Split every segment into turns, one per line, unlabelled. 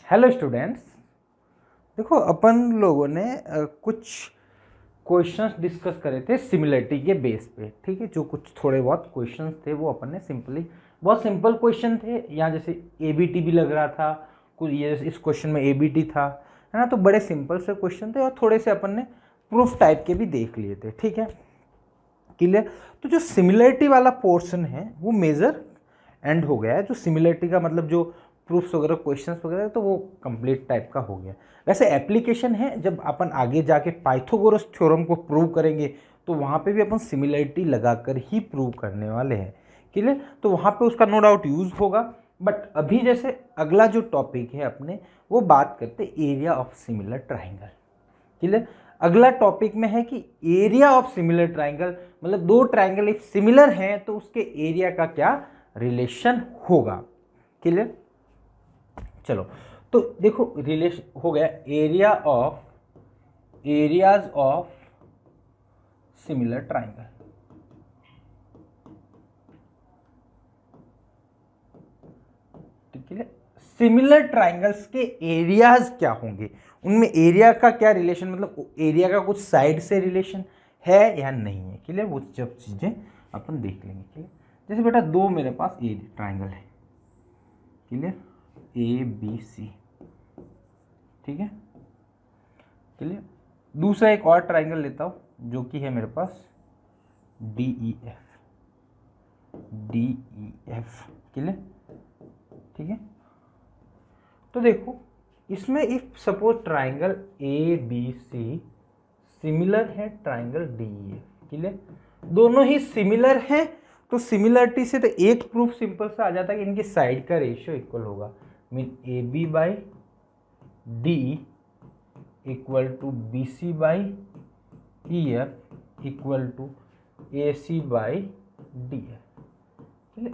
Hello students. देखो अपन लोगों ने कुछ क्वेश्चंस डिस्कस करे थे सिमिलरिटी के बेस पे। ठीक है, जो कुछ थोड़े बहुत क्वेश्चंस थे वो अपन ने सिंपली, बहुत सिंपल क्वेश्चन थे। यहाँ जैसे एबीटी भी लग रहा था कुछ, ये इस क्वेश्चन में एबीटी था, है ना। तो बड़े सिंपल से क्वेश्चन थे और थोड़े से अपन ने प्रूफ टाइप के भी देख लिए थे। ठीक है, क्लियर। तो जो सिमिलरिटी वाला पोर्शन है वो मेजर एंड हो गया है। जो सिमिलरिटी का मतलब जो प्रूफ्स वगैरह क्वेश्चंस वगैरह तो वो कंप्लीट टाइप का हो गया। वैसे एप्लीकेशन है, जब अपन आगे जाके पाइथागोरस थ्योरम को प्रूव करेंगे तो वहाँ पे भी अपन सिमिलरिटी लगाकर ही प्रूव करने वाले हैं। क्लियर। तो वहाँ पे उसका नो डाउट यूज होगा। बट अभी जैसे अगला जो टॉपिक है अपने, वो बात करते area of similar triangle. Clear. अगला टॉपिक में है कि एरिया ऑफ सिमिलर ट्राइंगल, मतलब दो ट्राइंगल इफ सिमिलर हैं तो उसके एरिया का क्या रिलेशन होगा। क्लियर। चलो, तो देखो रिलेशन हो गया एरियाज ऑफ सिमिलर ट्राइंगल। ठीक है, सिमिलर ट्राइंगल्स के एरियाज क्या होंगे, उनमें एरिया का क्या रिलेशन, मतलब एरिया का कुछ साइड से रिलेशन है या नहीं है। क्लियर, वो सब चीजें अपन देख लेंगे। क्लियर। जैसे बेटा दो मेरे पास ट्राइंगल है, क्लियर, ए बी सी। ठीक है, क्लियर। दूसरा एक और ट्राइंगल लेता हूं जो कि है मेरे पास डी ई एफ। क्लियर। ठीक है, तो देखो इसमें if suppose triangle A B C similar है triangle D E F. Clear, दोनों ही सिमिलर हैं तो सिमिलरिटी से तो एक प्रूफ सिंपल सा आ जाता है कि इनकी साइड का रेशियो इक्वल होगा। Mean A B by D equal to B C by E F equal to A C by D F.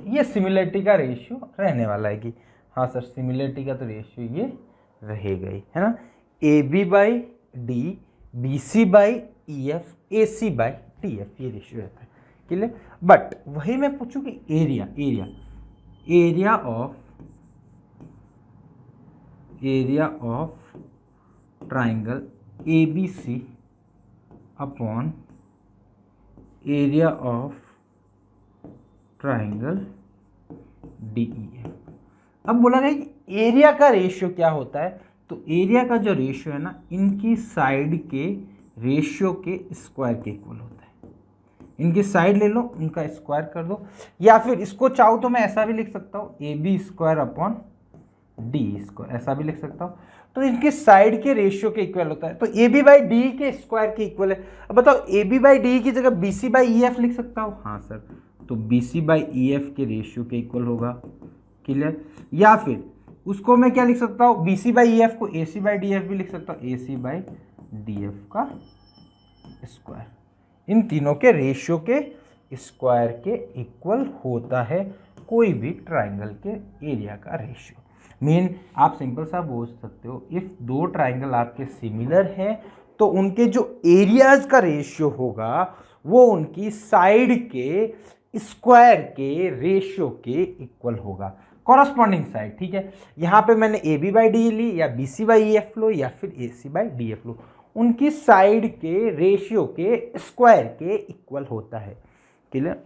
ये सिमिलरिटी का रेशियो रहने वाला है कि हाँ सर सिमिलरिटी का तो रेशियो ये रहेगा ही, है ना। ए B by D, B C by E F, A C by D F, ये रेशियो रहता है। क्लियर। बट वही मैं पूछूं कि area of triangle A B C upon area of triangle D E F. अब बोला गया कि एरिया का रेशियो क्या होता है, तो एरिया का जो रेशियो है ना, इनकी साइड के रेशियो के स्क्वायर के इक्वल होता है। इनकी साइड ले लो, उनका स्क्वायर कर दो, या फिर इसको चाहो तो मैं ऐसा भी लिख सकता हूँ A B square upon D square, ऐसा भी लिख सकता हूँ। तो इनके साइड के रेशियो के इक्वल होता है, तो ए बी बाई डी के स्क्वायर के इक्वल है। अब बताओ ए बी बाई डी की जगह B C by E F लिख सकता हूँ, हाँ सर, तो B C by E F के रेशियो के इक्वल होगा। क्लियर। या फिर उसको मैं क्या लिख सकता हूँ, B C by E F को A C by D F भी लिख सकता हूँ, A C by D F का स्क्वायर। इन तीनों के रेशियो के स्क्वायर के इक्वल होता है कोई भी ट्राइंगल के एरिया का रेशियो। मीन आप सिंपल सा बोल सकते हो, इफ दो ट्राइंगल आपके सिमिलर हैं तो उनके जो एरियाज का रेशियो होगा वो उनकी साइड के स्क्वायर के रेशियो के इक्वल होगा, कॉरस्पॉन्डिंग साइड। ठीक है, यहाँ पे मैंने ए बी बाई डी ली, या B C by E F लो, या फिर A C by D F लो, उनकी साइड के रेशियो के स्क्वायर के इक्वल होता है। Clear.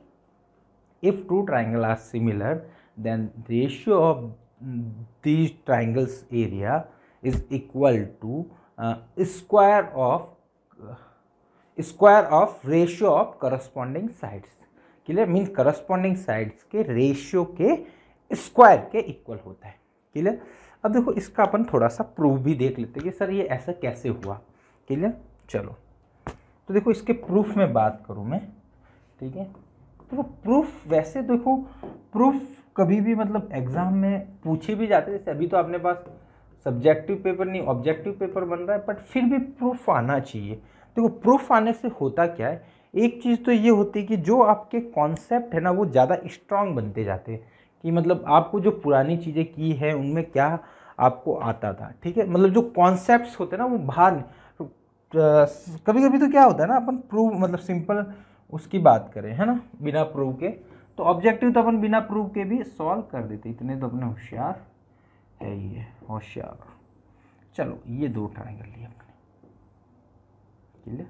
If two triangle are similar then ratio of these triangles area is equal to square of ratio of corresponding sides। Clear, mean corresponding sides के ratio के square के equal होता है। Clear. अब देखो इसका अपन थोड़ा सा प्रूफ भी देख लेते हैं कि सर ये ऐसा कैसे हुआ। क्लियर। चलो, तो देखो इसके प्रूफ में बात करूं मैं। ठीक है, देखो प्रूफ, वैसे देखो प्रूफ कभी भी मतलब एग्जाम में पूछे भी जाते हैं। जैसे अभी तो अपने पास सब्जेक्टिव पेपर नहीं ऑब्जेक्टिव पेपर बन रहा है, बट फिर भी प्रूफ आना चाहिए। देखो प्रूफ आने से होता क्या है, एक चीज़ तो ये होती है कि जो आपके कॉन्सेप्ट है ना वो ज़्यादा स्ट्रांग बनते जाते हैं, कि मतलब आपको जो पुरानी चीज़ें की है उनमें क्या आपको आता था। ठीक है, मतलब जो कॉन्सेप्ट्स होते हैं ना वो बाहर, कभी कभी तो क्या होता है ना, अपन प्रूफ मतलब सिंपल उसकी बात करें, है ना, बिना प्रूफ के, तो ऑब्जेक्टिव तो अपन बिना प्रूफ के भी सॉल्व कर देते, इतने तो अपने होशियार यही है होशियार। चलो ये दो ट्रायंगल लिए अपने, क्लियर,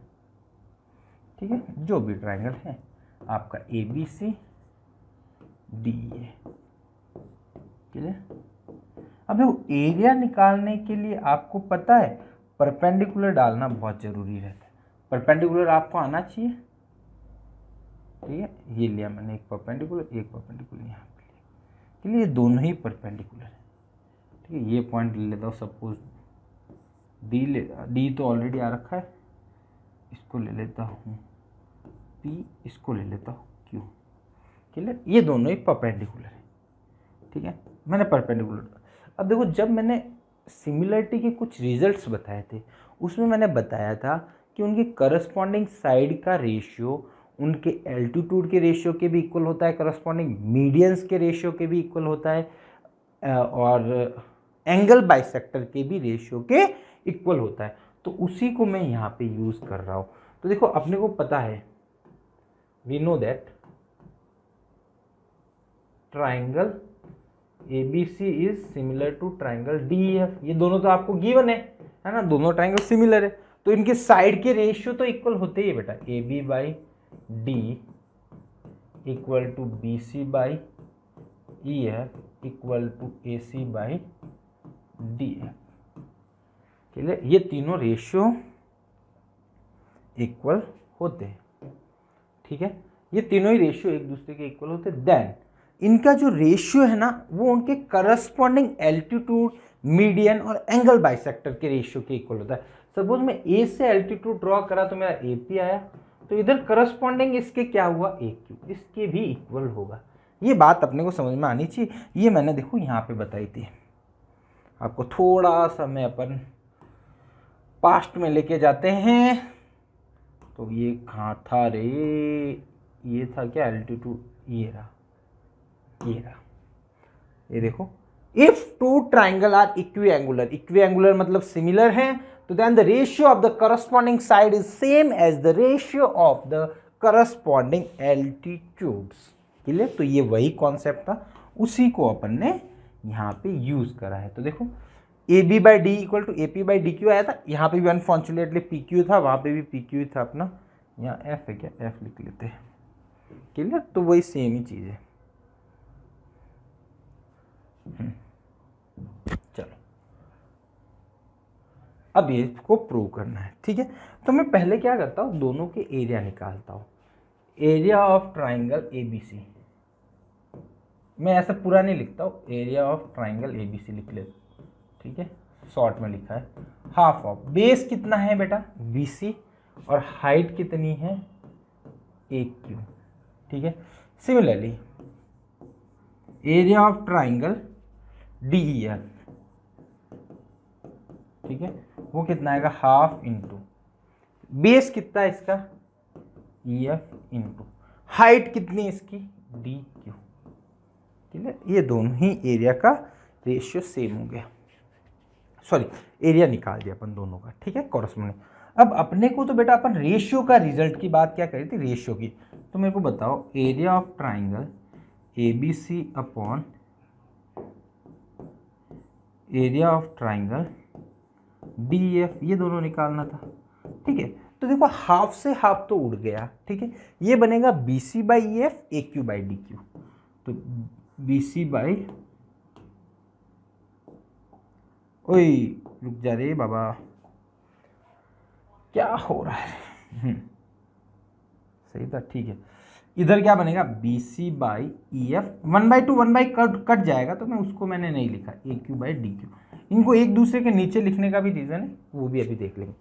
ठीक है, जो भी ट्रायंगल है आपका ए बी सी डी है, क्लियर। अब देखो एरिया निकालने के लिए आपको पता है परपेंडिकुलर डालना बहुत जरूरी रहता है। परपेंडिकुलर आपको आना चाहिए, ठीक है। ये लिया मैंने एक परपेंडिकुलर यहाँ पे लिया, क्लियर। ये दोनों ही परपेंडिकुलर है, ठीक है। ये पॉइंट ले लेता हूँ, सपोज डी तो ऑलरेडी आ रखा है, इसको ले लेता हूँ पी, इसको ले लेता हूँ क्यू, क्लियर। ये दोनों ही परपेंडिकुलर है, ठीक है। मैंने परपेंडिकुलर, अब देखो जब मैंने सिमिलरिटी के कुछ रिजल्ट्स बताए थे उसमें मैंने बताया था कि उनके करस्पॉन्डिंग साइड का रेशियो उनके एल्टीट्यूड के रेशियो के भी इक्वल होता है, करस्पॉन्डिंग मीडियंस के रेशियो के भी इक्वल होता है, और एंगल बाइसेक्टर के भी रेशियो के इक्वल होता है। तो उसी को मैं यहाँ पे यूज कर रहा हूँ। तो देखो अपने को पता है, we know that triangle ABC is similar to triangle DEF, ये दोनों तो आपको गिवन है ना, दोनों ट्राइंगल सिमिलर है, तो इनके साइड के रेशियो तो इक्वल होते ही है बेटा। AB by D equal to BC by EF equal to AC by DF, clear. ये तीनों रेशियो इक्वल होते हैं, ठीक है। ये तीनों ही रेशियो एक दूसरे के इक्वल होते हैं। देन इनका जो रेशियो है ना वो उनके करस्पॉन्डिंग एल्टीट्यूड, मीडियन और एंगल बाइसेक्टर के रेशियो के इक्वल होता है। सपोज मैं ए से एल्टीट्यूड ड्रॉ करा तो मेरा AP आया, तो इधर करस्पॉन्डिंग इसके क्या हुआ AQ, इसके भी इक्वल होगा। ये बात अपने को समझ में आनी चाहिए। ये मैंने देखो यहाँ पे बताई थी आपको, थोड़ा सा मैं अपन पास्ट में लेके जाते हैं। तो ये कहाँ था रे, ये था क्या एल्टीट्यूड, ये रहा, ये देखो, if two triangle are equiangular, equiangular मतलब सिमिलर हैं, तो then the ratio of the corresponding side is same as the ratio of the corresponding altitudes, clear. तो ये वही कॉन्सेप्ट था, उसी को अपन ने यहाँ पे यूज करा है। तो देखो AB by D equal to AP by DQ आया था, यहाँ पे भी अनफॉर्चुनेटली PQ था, वहाँ पे भी PQ था अपना, यहाँ F है क्या, F लिख लेते हैं, क्लियर। तो वही सेम ही चीज़ है। चलो अब ये इसको प्रूव करना है, ठीक है। तो मैं पहले क्या करता हूँ, दोनों के एरिया निकालता हूँ। एरिया ऑफ ट्राइंगल ABC, मैं ऐसा पूरा नहीं लिखता हूँ, एरिया ऑफ ट्राइंगल ABC लिख लेता, ठीक है। शॉर्ट में लिखा है हाफ ऑफ, बेस कितना है बेटा BC और हाइट कितनी है AQ, ठीक है। Similarly area of triangle DEF, ठीक है, वो कितना आएगा हाफ इंटू बेस कितना है इसका EF इंटू हाइट कितनी इसकी DQ, ठीक है। ये दोनों ही एरिया का रेशियो सेम हो गया, सॉरी एरिया निकाल दिया अपन दोनों का, ठीक है, कॉरस्पॉन्डिंग। अब अपने को तो बेटा अपन रेशियो का रिजल्ट की बात क्या करी थी, रेशियो की। तो मेरे को बताओ area of triangle ABC upon area of triangle DEF, ये दोनों निकालना था, ठीक है। तो देखो हाफ से हाफ तो उड़ गया, ठीक है। ये बनेगा BC by EF AQ by DQ, तो BC बाई, ओए रुक जा रे बाबा, क्या हो रहा है, सही था, ठीक है। इधर क्या बनेगा BC बाई EF, 1/2 1 कट जाएगा, तो मैं उसको मैंने नहीं लिखा, AQ बाई DQ। इनको एक दूसरे के नीचे लिखने का भी रीज़न है, वो भी अभी देख लेंगे।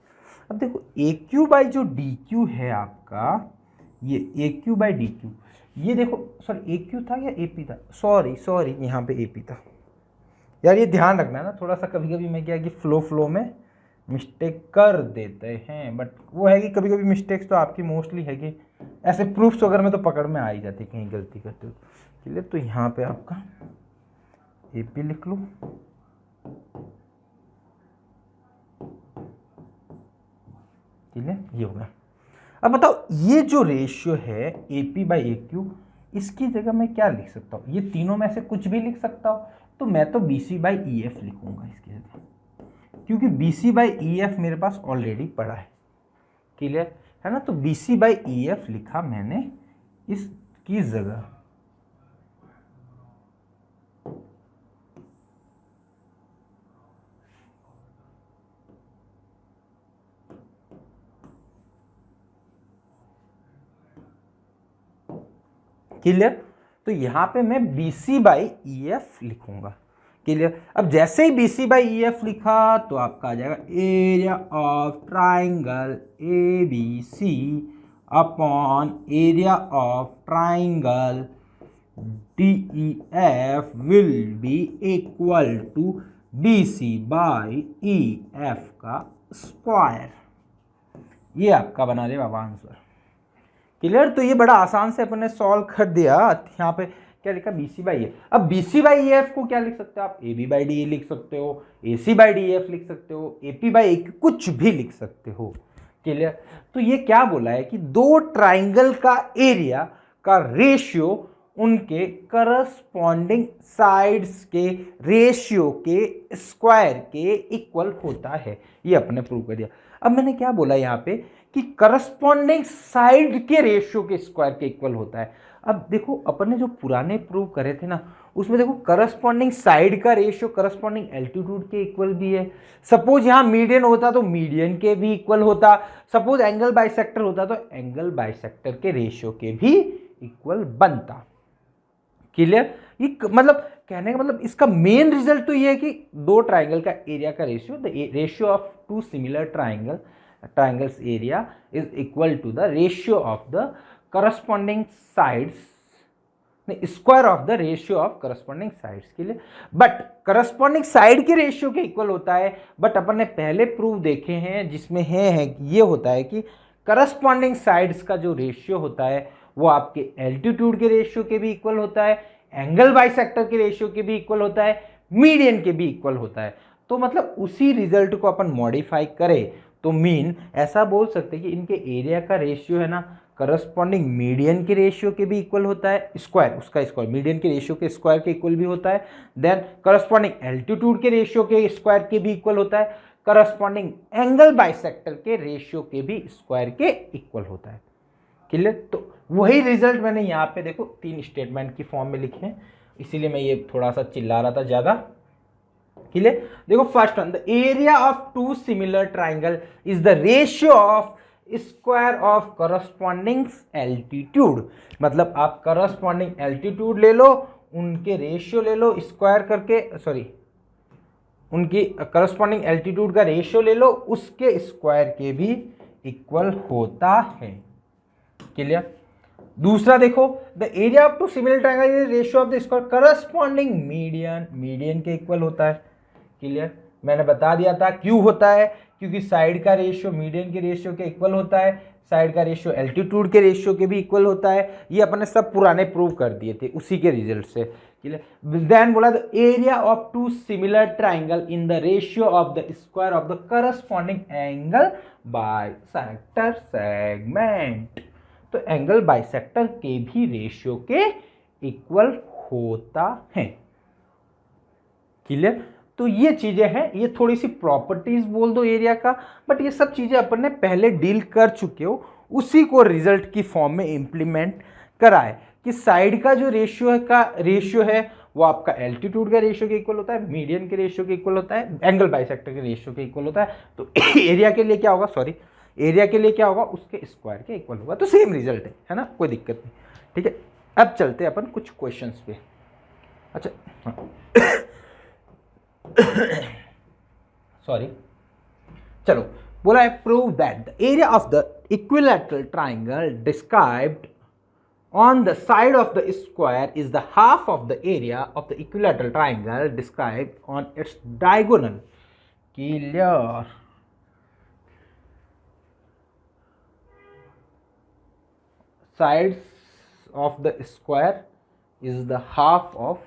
अब देखो AQ बाई जो DQ है आपका, ये AQ बाई DQ, ये देखो सॉरी AQ था या AP था, सॉरी यहाँ पे AP था यार। ये ध्यान रखना है ना थोड़ा सा, कभी कभी मैं क्या कि फ्लो में मिस्टेक कर देते हैं, बट वो है कि कभी कभी मिस्टेक्स तो आपकी मोस्टली है कि ऐसे प्रूफ्स वगैरह में तो पकड़ में आ ही जाती है कहीं गलती करते हो, क्लियर। तो यहाँ पे आपका AP लिख लो, क्लियर, ये हो गया। अब बताओ ये जो रेशियो है AP बाई AQ, इसकी जगह मैं क्या लिख सकता हूँ, ये तीनों में से कुछ भी लिख सकता हूँ। तो मैं तो B C by E F लिखूंगा इसके जगह, क्योंकि B C by E F मेरे पास ऑलरेडी पड़ा है। क्लियर है ना, तो B C by E F लिखा मैंने इसकी जगह। क्लियर, तो यहां पे मैं B C by E F लिखूंगा। क्लियर, अब जैसे ही B C by E F लिखा तो आपका आ जाएगा area of triangle A B C upon area of triangle D E F will be equal to B C by E F का स्क्वायर। ये आपका बना दे बाबा आंसर। क्लियर, तो ये बड़ा आसान से अपन ने सॉल्व कर दिया। यहाँ पे क्या लिखा, बी सी बाई एफ। अब बी सी बाई एफ को क्या लिख सकते हो आप, A B by D A लिख सकते हो, A C by D F लिख सकते हो, A P by A Q कुछ भी लिख सकते हो। क्लियर, तो ये क्या बोला है कि दो ट्राइंगल का एरिया का रेशियो उनके करस्पॉन्डिंग साइड्स के रेशियो के स्क्वायर के इक्वल होता है। ये अपने प्रूव कर दिया। अब मैंने क्या बोला यहाँ पे कि करस्पॉन्डिंग साइड के रेशियो के स्क्वायर के इक्वल होता है। अब देखो अपन ने जो पुराने प्रूव करे थे ना, उसमें देखो करस्पॉन्डिंग साइड का रेशियो करस्पॉन्डिंग एल्टीट्यूड के इक्वल भी है। सपोज यहाँ मीडियन होता तो मीडियन के भी इक्वल होता, सपोज एंगल बाइसेक्टर होता तो एंगल बाइसेक्टर के रेशियो के भी इक्वल बनता। क्लियर, ये मतलब कहने का मतलब इसका मेन रिजल्ट तो ये है कि दो ट्राइंगल का एरिया का ratio, the ratio of two similar triangles area is equal to the ratio of the corresponding sides, square of the ratio of corresponding sides के लिए। बट करस्पॉन्डिंग साइड के रेशियो के इक्वल होता है, but अपन ने पहले proof देखे हैं जिसमें है ये होता है कि करस्पॉन्डिंग साइड्स का जो रेशियो होता है वो आपके एल्टीट्यूड के रेशियो के भी इक्वल होता है, एंगल बाइसेक्टर के रेशियो के भी इक्वल होता है, मीडियन के भी इक्वल होता है। तो मतलब उसी रिजल्ट को अपन मॉडिफाई करें तो मीन ऐसा बोल सकते हैं कि इनके एरिया का रेशियो है ना करस्पॉन्डिंग मीडियन के रेशियो के भी इक्वल होता है, स्क्वायर उसका स्क्वायर मीडियन के रेशियो के स्क्वायर के इक्वल भी होता है, देन करस्पॉन्डिंग एल्टीट्यूड के रेशियो के स्क्वायर के भी इक्वल होता है, करस्पॉन्डिंग एंगल बाइसेक्टर के रेशियो के भी स्क्वायर के इक्वल होता है। क्लियर, तो वही रिजल्ट मैंने यहाँ पे देखो 3 स्टेटमेंट की फॉर्म में लिखे हैं, इसीलिए मैं ये थोड़ा सा चिल्ला रहा था ज्यादा। क्लियर, देखो first one, the area of two similar triangle is the ratio of square of corresponding altitude. मतलब आप करस्पॉन्डिंग एल्टीट्यूड ले लो, उनके रेशियो ले लो स्क्वायर करके, सॉरी उनकी करस्पॉन्डिंग एल्टीट्यूड का रेशियो ले लो, उसके स्क्वायर के भी इक्वल होता है। क्लियर, दूसरा देखो, the area of two similar triangle is ratio of the square corresponding median, median के इक्वल होता है। क्लियर, मैंने बता दिया था क्यों होता है, क्योंकि साइड का रेशियो मीडियन के रेशियो के इक्वल होता है, साइड का रेशियो एल्टीट्यूड के रेशियो के भी इक्वल होता है। ये अपने सब पुराने प्रूव कर दिए थे उसी के रिजल्ट से। क्लियर, देन बोला the area of two similar triangle in the ratio of the square of the corresponding angle bisector segment. तो एंगल बाइसेक्टर के भी रेशियो के इक्वल होता है। क्लियर, तो ये चीजें हैं, ये थोड़ी सी प्रॉपर्टीज बोल दो एरिया का, बट ये सब चीजें अपन ने पहले डील कर चुके हो, उसी को रिजल्ट की फॉर्म में इंप्लीमेंट कराए कि साइड का जो रेशियो है वो आपका एल्टीट्यूड का रेशियो के इक्वल होता है, मीडियन के रेशियो के इक्वल होता है, एंगल बाइसेक्टर के रेशियो के इक्वल होता है। तो एरिया के लिए क्या होगा, सॉरी एरिया के लिए क्या होगा, उसके स्क्वायर के इक्वल होगा। तो सेम रिजल्ट है ना, कोई दिक्कत नहीं। ठीक है, अब चलते हैं अपन कुछ क्वेश्चंस पे। अच्छा सॉरी, चलो बोला है prove that the area of the equilateral triangle described on the side of the square is the half of the area of the equilateral triangle described on its diagonal. Clear. Sides of the square is the half of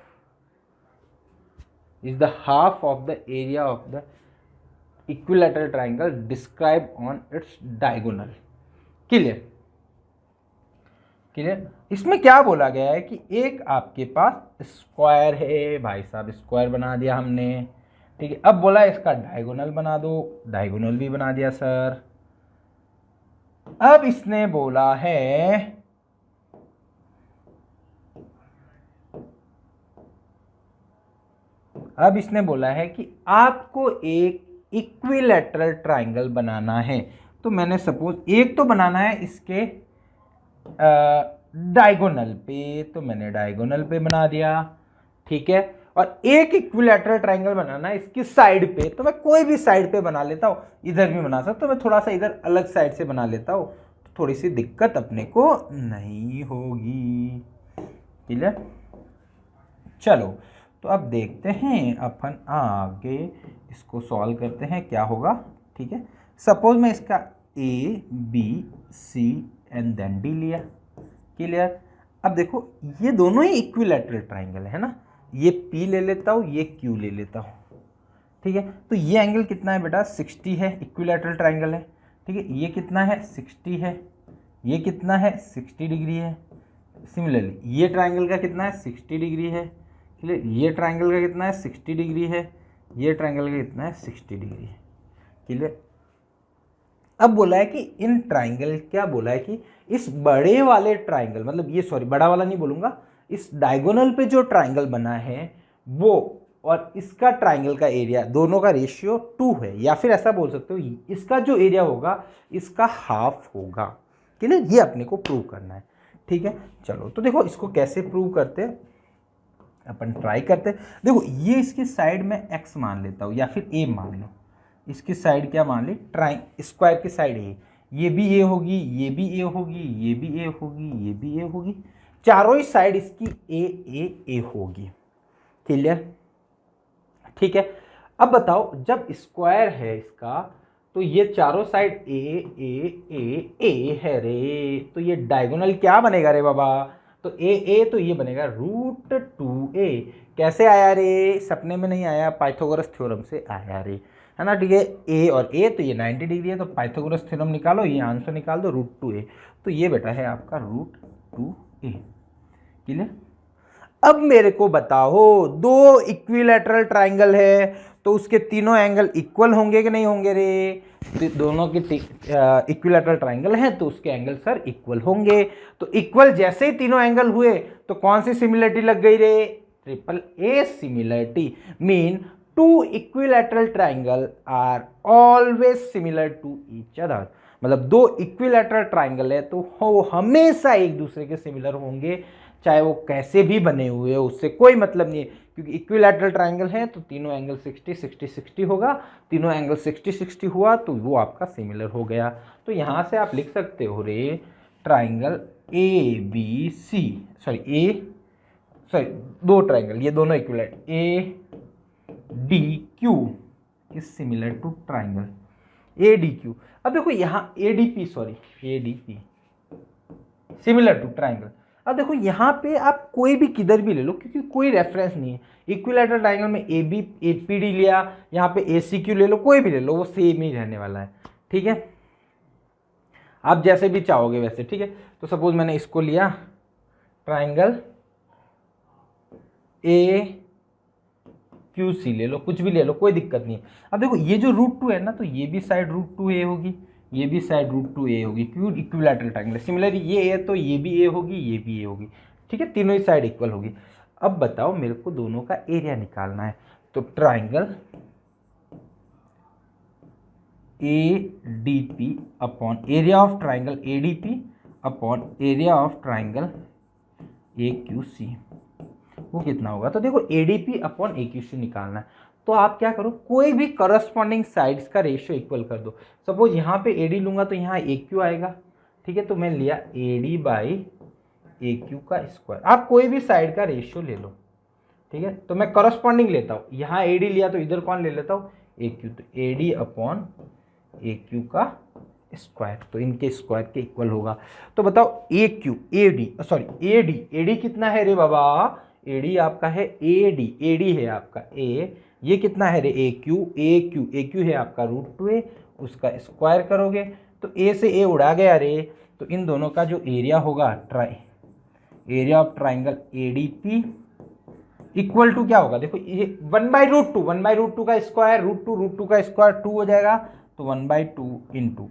the area of the equilateral triangle described on its diagonal. Clear. Clear. इसमें क्या बोला गया है कि एक आपके पास square है भाई साहब, स्क्वायर बना दिया हमने, ठीक है। अब बोला इसका डायगोनल बना दो, डायगोनल भी बना दिया सर। अब इसने बोला है कि आपको एक इक्विलैटरल ट्राइंगल बनाना है। तो मैंने सपोज एक तो बनाना है इसके डायगोनल पे, तो मैंने डायगोनल पे बना दिया, ठीक है। और एक इक्विलैटरल ट्राइंगल बनाना है इसकी साइड पे, तो मैं कोई भी साइड पे बना लेता हूँ, इधर भी बना सकता हूँ, तो मैं थोड़ा सा इधर अलग साइड से बना लेता हूँ, तो थोड़ी सी दिक्कत अपने को नहीं होगी, क्लियर। चलो तो अब देखते हैं अपन आगे इसको सॉल्व करते हैं क्या होगा, ठीक है। सपोज मैं इसका A B C and then D लिया, क्लियर। अब देखो ये दोनों ही इक्विलैटरल ट्राइंगल है ना, ये P ले लेता हूँ, ये Q ले लेता हूँ, ठीक है। तो ये एंगल कितना है बेटा 60 है, इक्विलैटरल ट्राइंगल है, ठीक है। ये कितना है 60 है, ये कितना है 60 डिग्री है। सिमिलरली ये ट्राइंगल का कितना है 60 डिग्री है, क्लियर। ये ट्राइंगल का कितना है 60 डिग्री है, ये ट्राइंगल का कितना है 60 डिग्री है, क्लियर। अब बोला है कि इन ट्राइंगल, क्या बोला है कि इस बड़े वाले ट्राइंगल, मतलब ये सॉरी बड़ा वाला नहीं बोलूंगा, इस डायगोनल पे जो ट्राइंगल बना है वो और इसका ट्राइंगल का एरिया दोनों का रेशियो 2 है, या फिर ऐसा बोल सकते हो इसका जो एरिया होगा इसका हाफ होगा, क्लियर। ये अपने को प्रूव करना है, ठीक है। चलो तो देखो इसको कैसे प्रूव करते हैं, अपन ट्राई करते हैं। देखो ये इसकी साइड में x मान लेता हूँ या फिर a मान लो, इसकी साइड क्या मान ली, स्क्वायर की साइड a, ये भी a होगी, ये भी a होगी, ये भी a होगी, ये भी a होगी, चारों ही साइड इसकी a होगी, क्लियर, ठीक है। अब बताओ जब स्क्वायर है इसका तो ये चारों साइड a है रे, तो ये डायगोनल क्या बनेगा रे बाबा, तो a तो ये बनेगा √2a। कैसे आया रे, सपने में नहीं आया, पाइथागोरस थ्योरम से आया रे, है ना, ठीक है। a और a तो ये 90 डिग्री है, तो पाइथागोरस थ्योरम निकालो, ये आंसर निकाल दो √2a, तो ये बेटा है आपका √2a, क्लियर। अब मेरे को बताओ दो इक्विलैटरल ट्राइंगल है तो उसके तीनों एंगल इक्वल होंगे कि नहीं होंगे रे, तो दोनों के इक्विलैटरल ट्राइंगल हैं तो उसके एंगल सर इक्वल होंगे। तो इक्वल जैसे ही तीनों एंगल हुए तो कौन सी सिमिलरिटी लग गई रे, AAA similarity, mean two equilateral triangle are always similar to each other, मतलब दो इक्विलैटरल ट्राइंगल है तो वो हमेशा एक दूसरे के सिमिलर होंगे, चाहे वो कैसे भी बने हुए हो, उससे कोई मतलब नहीं है, क्योंकि इक्विलैटरल ट्राइंगल है तो तीनों एंगल 60-60-60 होगा, तीनों एंगल 60-60 हुआ तो वो आपका सिमिलर हो गया। तो यहाँ से आप लिख सकते हो रे ट्राइंगल दो ट्राइंगल, ये दोनों equilateral ADQ is similar to triangle ADQ। अब देखो यहाँ ADP सिमिलर टू ट्राइंगल। अब देखो यहाँ पे आप कोई भी किधर भी ले लो क्योंकि कोई रेफरेंस नहीं है, इक्विलैटरल ट्राइंगल में APD लिया, यहाँ पे ACQ ले लो, कोई भी ले लो वो सेम ही रहने वाला है, ठीक है। आप जैसे भी चाहोगे वैसे, ठीक है। तो सपोज मैंने इसको लिया ट्राइंगल AQC ले लो, कुछ भी ले लो, कोई दिक्कत नहीं है। अब देखो ये जो √2 है ना, तो ये भी साइड √2a होगी, ये भी साइड √2a होगी, क्यों, इक्विलैटरल ट्राइंगल। सिमिलरली ये है तो ये भी a होगी, ये भी a होगी, ठीक है, तीनों ही साइड इक्वल होगी। अब बताओ मेरे को दोनों का एरिया निकालना है, तो triangle ADP upon area of triangle ADP upon area of triangle AQC, वो कितना होगा। तो देखो ADP अपॉन AQC निकालना है, तो आप क्या करो, कोई भी करस्पॉन्डिंग साइड्स का रेशियो इक्वल कर दो। सपोज यहाँ पे AD लूंगा तो यहाँ AQ आएगा, ठीक है, तो मैं लिया AD बाई AQ का स्क्वायर। आप कोई भी साइड का रेशियो ले लो, ठीक है, तो मैं करस्पॉन्डिंग लेता हूँ, यहाँ AD लिया तो इधर कौन ले लेता हूँ AQ, तो AD अपॉन AQ का स्क्वायर, तो इनके स्क्वायर के इक्वल होगा। तो बताओ AD कितना है रे बाबा, AD आपका है AD है आपका A, ये कितना है रे AQ है आपका √2a, उसका स्क्वायर करोगे तो A से A उड़ा गया रे, तो इन दोनों का जो एरिया होगा area of triangle ADP equal to क्या होगा, देखो ये 1/√2, 1/√2 का स्क्वायर √2 का स्क्वायर 2 हो जाएगा, तो 1/2 into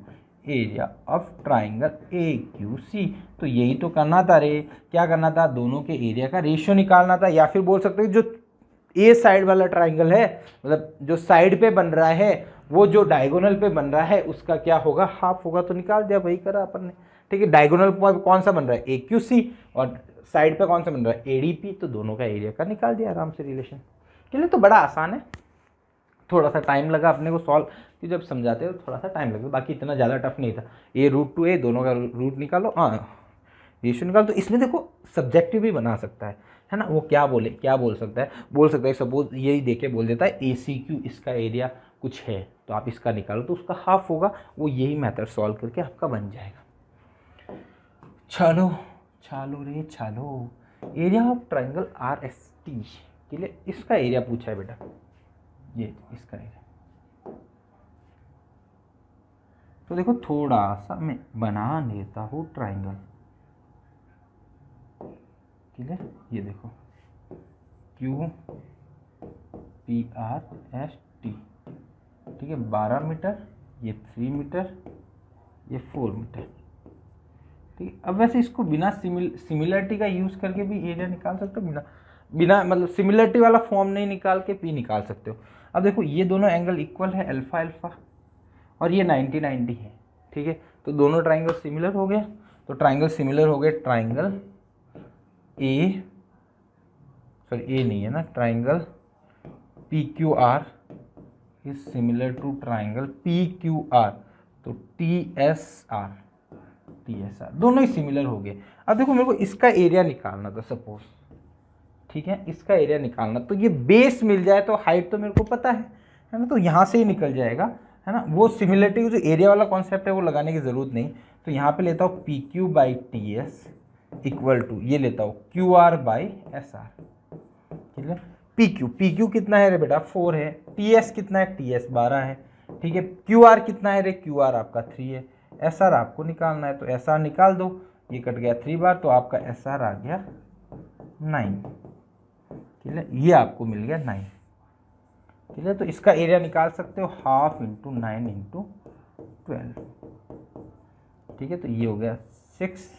area of triangle AQC। तो यही तो करना था रे, क्या करना था, दोनों के एरिया का रेशियो निकालना था, या फिर बोल सकते हो जो ए साइड वाला ट्राइंगल है, मतलब जो साइड पे बन रहा है वो जो डायगोनल पे बन रहा है उसका क्या होगा, हाफ होगा, तो निकाल दिया, वही करा अपन ने। ठीक है, डायगोनल पर कौन सा बन रहा है AQC और साइड पे कौन सा बन रहा है ADP, तो दोनों का एरिया का निकाल दिया आराम से रिलेशन के लिए। तो बड़ा आसान है, थोड़ा सा टाइम लगा अपने को सॉल्व, कि जब समझाते हो थोड़ा सा टाइम लगता, बाकी इतना ज़्यादा टफ नहीं था। A√2 दोनों का रूट निकालो, हाँ रेशियो निकालो। तो इसमें देखो सब्जेक्टिव भी बना सकता है ना, वो क्या बोल सकता है सपोज यही देके बोल देता है ACQ इसका एरिया कुछ है, तो आप इसका निकालो तो उसका हाफ होगा, वो यही मेथड सॉल्व करके आपका बन जाएगा। चलो एरिया ऑफ ट्राइंगल RST के लिए इसका एरिया पूछा है बेटा, ये इसका एरिया। तो देखो थोड़ा सा मैं बना लेता हूँ ट्राइंगल, ठीक है, ये देखो QPRST, ठीक है, 12 मीटर, ये 3 मीटर, ये 4 मीटर, ठीक है। अब वैसे इसको बिना सिमिलरिटी का यूज़ करके भी एरिया निकाल सकते हो, बिना मतलब सिमिलरिटी वाला फॉर्म नहीं निकाल के भी निकाल सकते हो। अब देखो ये दोनों एंगल इक्वल है, अल्फा अल्फा, और ये 90-90 है, ठीक है, तो दोनों ट्राइंगल सिमिलर हो गए। तो ट्राइंगल सिमिलर हो गए, ट्राइंगल ए नहीं है ना, triangle PQR is similar to triangle PQR, तो TSR दोनों ही सिमिलर हो गए। अब देखो मेरे को इसका एरिया निकालना था सपोज, ठीक है, इसका एरिया निकालना, तो ये बेस मिल जाए तो हाइट तो मेरे को पता है ना, तो यहाँ से ही निकल जाएगा, है ना। वो सिमिलरिटी जो एरिया वाला कॉन्सेप्ट है वो लगाने की ज़रूरत नहीं। तो यहाँ पे लेता हूँ PQ/TS इक्वल टू, ये लेता हूँ QR/SR, ठीक है। PQ कितना है रे बेटा 4 है, TS कितना है, TS 12 है, ठीक है। QR कितना है रे, QR आपका 3 है, SR आपको निकालना है, तो SR निकाल दो, ये कट गया 3 बार, तो आपका SR आ गया 9, ठीक है, ये आपको मिल गया 9, ठीक है। तो इसका एरिया निकाल सकते हो, हाफ इंटू 9 इंटू 12, ठीक है, तो ये हो गया 6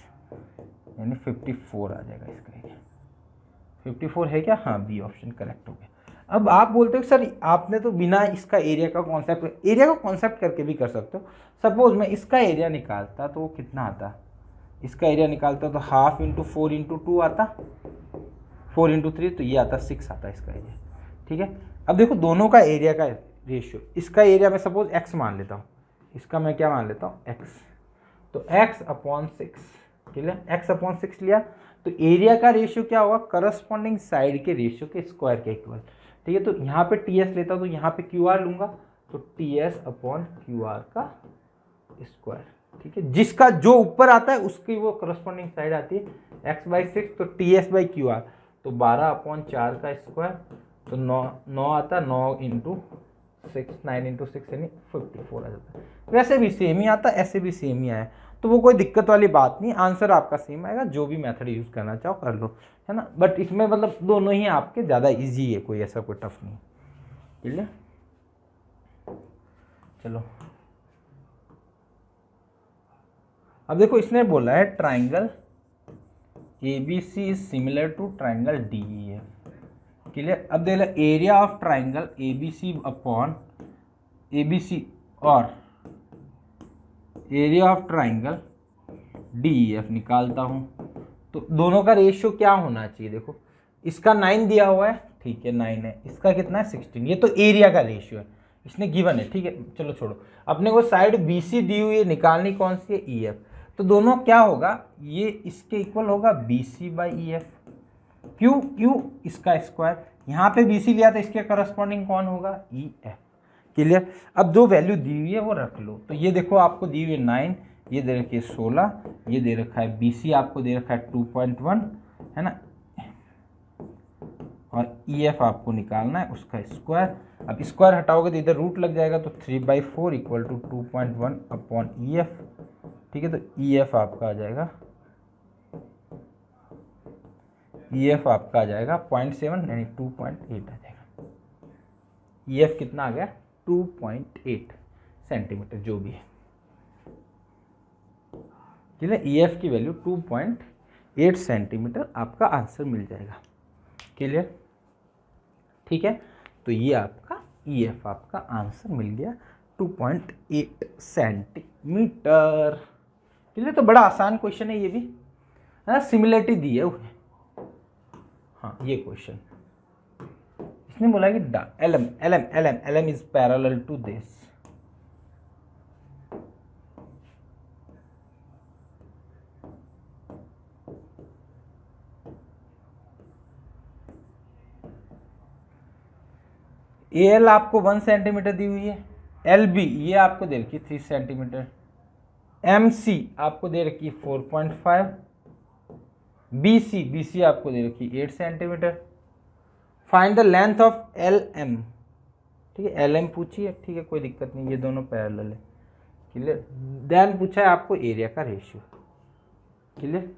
यानी 54 आ जाएगा इसका एरिया। 54 है क्या, हाँ बी ऑप्शन करेक्ट हो गया। अब आप बोलते हो सर आपने तो बिना इसका एरिया का कॉन्सेप्ट करके भी कर सकते हो। सपोज मैं इसका एरिया निकालता तो वो कितना आता, इसका एरिया निकालता तो हाफ इंटू 4 इंटू 2 आता, 4 इंटू 3 तो ये आता 6 आता इसका एरिया, ठीक है। अब देखो दोनों का एरिया का रेशियो, इसका एरिया मैं सपोज x मान लेता हूँ, इसका मैं क्या मान लेता हूँ x, तो x/6, ठीक है, x/6 लिया, तो एरिया का रेशियो क्या होगा, करस्पॉन्डिंग साइड के रेशियो के स्क्वायर के इक्वल, ठीक है। तो यहाँ पे TS लेता हूँ तो यहाँ पे QR लूँगा, तो TS/QR का स्क्वायर, ठीक है, जिसका जो ऊपर आता है उसकी वो करस्पॉन्डिंग साइड आती है x/6, तो TS/QR, तो 12/4 का स्क्वायर, तो 9 आता, 9 इंटू 6, 9 इंटू 6 यानी 54 आ जाता है। वैसे भी सेम ही आता, ऐसे भी सेम ही आया, तो वो कोई दिक्कत वाली बात नहीं, आंसर आपका सेम आएगा, जो भी मेथड यूज़ करना चाहो कर लो, है ना। बट इसमें मतलब दोनों ही आपके ज़्यादा इजी है, कोई ऐसा कोई टफ नहीं, ठीक है। चलो अब देखो इसने बोला है triangle ABC is similar to triangle DEF, clear. अब देख लो area of triangle ABC upon ABC और एरिया ऑफ ट्राइंगल DEF निकालता हूँ, तो दोनों का रेशियो क्या होना चाहिए, देखो इसका 9 दिया हुआ है, ठीक है 9 है, इसका कितना है 16, ये तो एरिया का रेशियो है, इसने गिवन है, ठीक है। चलो छोड़ो, अपने को साइड BC दी हुई है, निकालनी कौन सी है EF, तो दोनों क्या होगा, ये इसके इक्वल होगा BC/EF, क्यू इसका स्क्वायर, यहाँ पे BC लिया था, इसके करस्पॉन्डिंग कौन होगा EF, क्लियर। अब दो वैल्यू दी हुई है वो रख लो, तो ये देखो आपको दी हुई है 9, ये दे रखी है 16, ये दे रखा है BC आपको दे रखा है 2.1, है ना, और EF आपको निकालना है उसका स्क्वायर। अब स्क्वायर हटाओगे तो इधर रूट लग जाएगा, तो 3/4 इक्वल टू 2.1 अपॉन EF, ठीक है। तो EF आपका आ जाएगा EF आपका आ जाएगा 0.7 यानी 2.8 आ जाएगा। EF कितना आ गया 2.8 सेंटीमीटर जो भी है, ठीक है। EF की वैल्यू 2.8 सेंटीमीटर आपका आंसर मिल जाएगा। क्लियर, ठीक है। तो ये आपका EF आपका आंसर मिल गया 2.8 सेंटीमीटर। क्लियर, तो बड़ा आसान क्वेश्चन है ये भी, है ना। सिमिलरिटी दी है उन्हें, हाँ ये क्वेश्चन इसने बोला कि LM is parallel to this. AL आपको 1 सेंटीमीटर दी हुई है, LB ये आपको दे रखी 3 सेंटीमीटर, MC आपको दे रखी 4.5, BC आपको दे रखी 8 centimetre. Find the length of LM, ठीक है। LM पूछी है, ठीक है, कोई दिक्कत नहीं, ये दोनों पैरेलल है। क्लियर, देन पूछा है आपको एरिया का रेशियो। क्लियर,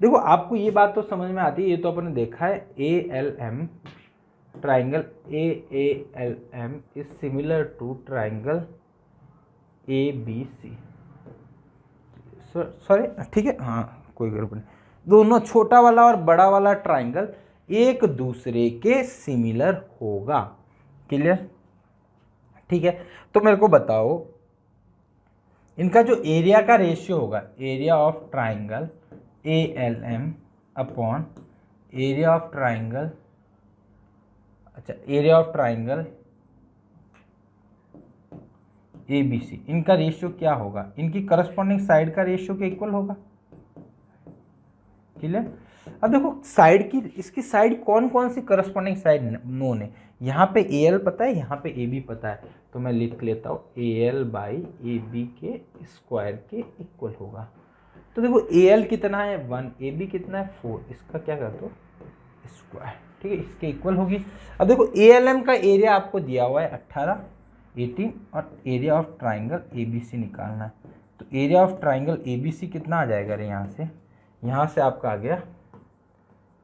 देखो आपको ये बात तो समझ में आती है, ये तो अपन ने देखा है ALM triangle AALM is similar to triangle ABC। Sorry, ठीक है, हाँ कोई गड़बड़ नहीं, दोनों छोटा वाला और बड़ा वाला ट्राइंगल एक दूसरे के सिमिलर होगा। क्लियर, ठीक है। तो मेरे को बताओ इनका जो एरिया का रेशियो होगा, area of triangle ALM upon area of triangle, अच्छा एरिया ऑफ ट्राइंगल ABC, इनका रेशियो क्या होगा, इनकी करस्पॉन्डिंग साइड का रेशियो के इक्वल होगा। क्लियर, अब देखो साइड की, इसकी साइड कौन कौन सी करस्पॉन्डिंग साइड नोन है, यहाँ पे AL पता है, यहाँ पे AB पता है, तो मैं लिख लेता हूँ AL बाई AB के स्क्वायर के इक्वल होगा। तो देखो AL कितना है 1, AB कितना है 4, इसका क्या कर दो स्क्वायर, ठीक है, इसके इक्वल होगी। अब देखो ALM का एरिया आपको दिया हुआ है 18, 18 और एरिया ऑफ ट्राइंगल ABC निकालना है। तो एरिया ऑफ ट्राइंगल ABC कितना आ जाएगा रे, यहाँ से आपका आ गया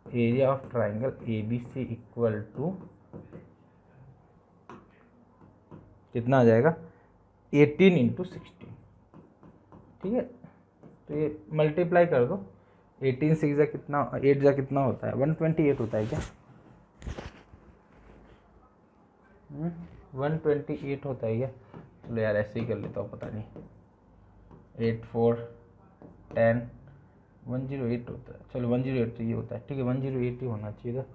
area of triangle ABC equal to कितना आ जाएगा 18 इंटू 16, ठीक है। तो ये मल्टीप्लाई कर दो, 18 6 जा कितना, 8 जा कितना होता है 128 होता है क्या, 128 होता है क्या, चलो यार ऐसे ही कर लेता हूँ, पता नहीं 8 4 10 108 होता है, चलो 108 तो ये होता है, ठीक है 108 ही होना चाहिए था,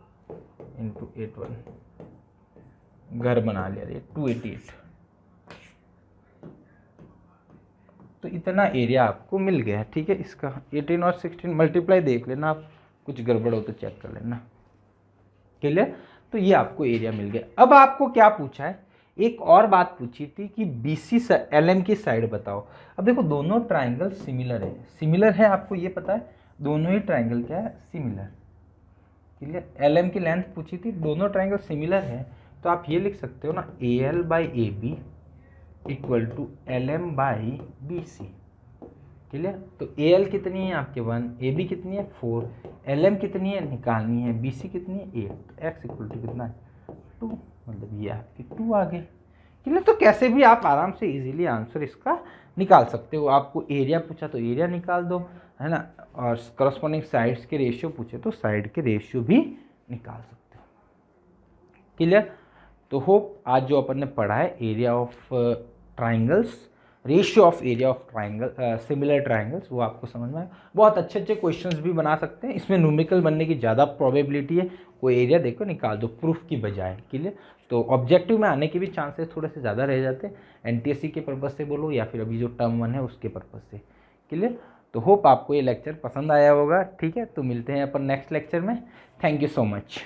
इंटू 81 घर बना लिया ये 288। तो इतना एरिया आपको मिल गया, ठीक है। इसका 18 और 16 मल्टीप्लाई देख लेना आप, कुछ गड़बड़ हो तो चेक कर लेना। क्लियर, तो ये आपको एरिया मिल गया। अब आपको क्या पूछा है, एक और बात पूछी थी कि BC LM की साइड बताओ। अब देखो दोनों ट्राइंगल सिमिलर है आपको ये पता है, दोनों ही ट्राइंगल क्या है सिमिलर। क्लियर, LM की लेंथ पूछी थी, दोनों ट्राइंगल सिमिलर है, तो आप ये लिख सकते हो ना AL by AB equal to LM by BC। Clear, तो AL कितनी है आपके 1, AB कितनी है 4, LM कितनी है निकालनी है, BC कितनी है 8, तो x इक्वल टू कितना है 2, मतलब ये आपकी 2 आ गए। क्लियर, तो कैसे भी आप आराम से इजीली आंसर इसका निकाल सकते हो। आपको एरिया पूछा तो एरिया निकाल दो, है ना, और करस्पॉन्डिंग साइड्स के रेशियो पूछे तो साइड के रेशियो भी निकाल सकते हो। क्लियर, तो होप आज जो अपन ने पढ़ा है area of triangles, ratio of area of triangle similar triangles, वो आपको समझ में आए। बहुत अच्छे अच्छे क्वेश्चंस भी बना सकते हैं, इसमें न्यूमेरिकल बनने की ज़्यादा प्रोबेबिलिटी है, कोई एरिया देखो निकाल दो प्रूफ की बजाय। क्लियर, तो ऑब्जेक्टिव में आने के भी चांसेस थोड़े से ज़्यादा रह जाते हैं, NTSC के पर्पज़ से बोलो या फिर अभी जो टर्म 1 है उसके पर्पज़ से। क्लियर, तो होप आपको ये लेक्चर पसंद आया होगा, ठीक है। तो मिलते हैं अपन नेक्स्ट लेक्चर में, थैंक यू सो मच।